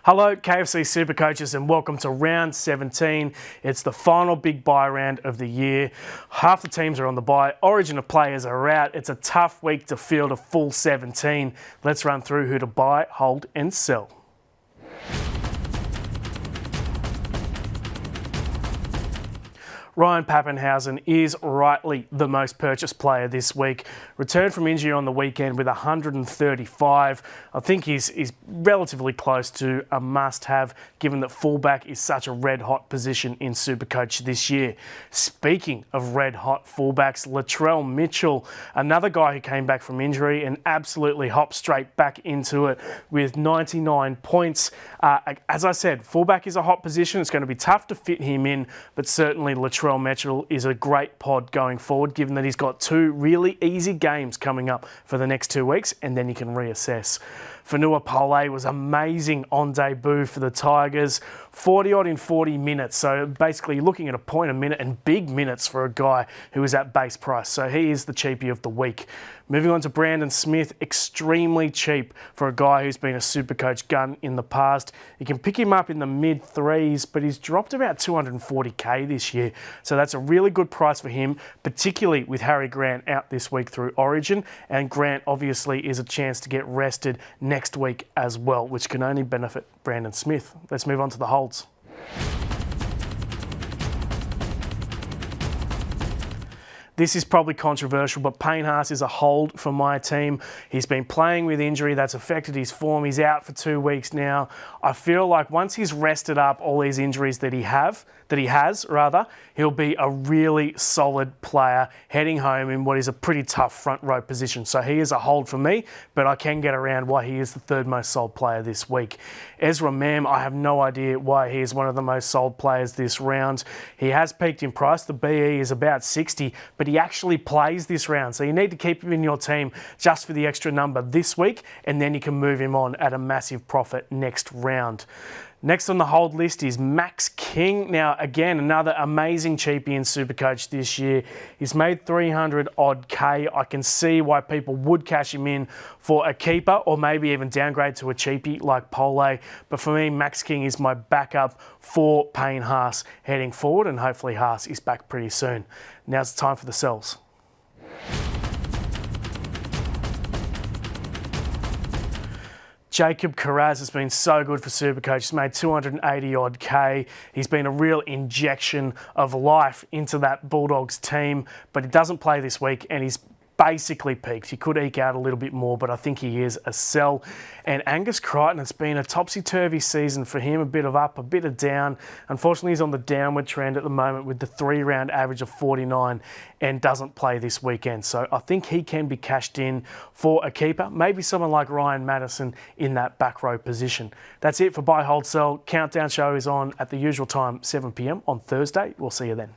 Hello KFC SuperCoaches and welcome to round 17. It's the final big bye round of the year. Half the teams are on the bye, Origin of players are out. It's a tough week to field a full 17. Let's run through who to buy, hold and sell. Ryan Papenhuyzen is rightly the most purchased player this week. Returned from injury on the weekend with 135. I think he's relatively close to a must-have, given that fullback is such a red-hot position in SuperCoach this year. Speaking of red-hot fullbacks, Latrell Mitchell, another guy who came back from injury and absolutely hopped straight back into it with 99 points. As I said, fullback is a hot position. It's going to be tough to fit him in, but certainly Latrell Mitchell is a great pod going forward, given that he's got two really easy games coming up for the next 2 weeks, and then you can reassess. Fanua Pole was amazing on debut for the Tigers, 40-odd in 40 minutes. So basically looking at a point a minute and big minutes for a guy who is at base price. So he is the cheapie of the week. Moving on to Brandon Smith, extremely cheap for a guy who's been a SuperCoach gun in the past. You can pick him up in the mid threes, but he's dropped about 240k this year. So that's a really good price for him, particularly with Harry Grant out this week through Origin. And Grant obviously is a chance to get rested next week as well, which can only benefit Brandon Smith. Let's move on to the holds. This is probably controversial, but Papenhuyzen is a hold for my team. He's been playing with injury that's affected his form. He's out for 2 weeks now. I feel like once he's rested up all these injuries that he has, he'll be a really solid player heading home in what is a pretty tough front row position. So he is a hold for me, but I can get around why he is the third most sold player this week. Ezra Mam, I have no idea why he is one of the most sold players this round. He has peaked in price. The BE is about 60, but he actually plays this round. So you need to keep him in your team just for the extra number this week, and then you can move him on at a massive profit next round. Next on the hold list is Max King. Now, again, another amazing cheapie in SuperCoach this year. He's made 300-odd K. I can see why people would cash him in for a keeper or maybe even downgrade to a cheapie like Pole. But for me, Max King is my backup for Papenhuyzen heading forward, and hopefully Haas is back pretty soon. Now's the time for the sells. Jacob Kiraz has been so good for SuperCoach. He's made 280-odd K. He's been a real injection of life into that Bulldogs team, but he doesn't play this week and he's basically peaked. He could eke out a little bit more, but I think he is a sell. And Angus Crichton, it's been a topsy-turvy season for him, a bit of up, a bit of down. Unfortunately, he's on the downward trend at the moment with the 3-round average of 49 and doesn't play this weekend. So I think he can be cashed in for a keeper, maybe someone like Ryan Madison in that back row position. That's it for Buy, Hold, Sell. Countdown show is on at the usual time, 7 p.m. on Thursday. We'll see you then.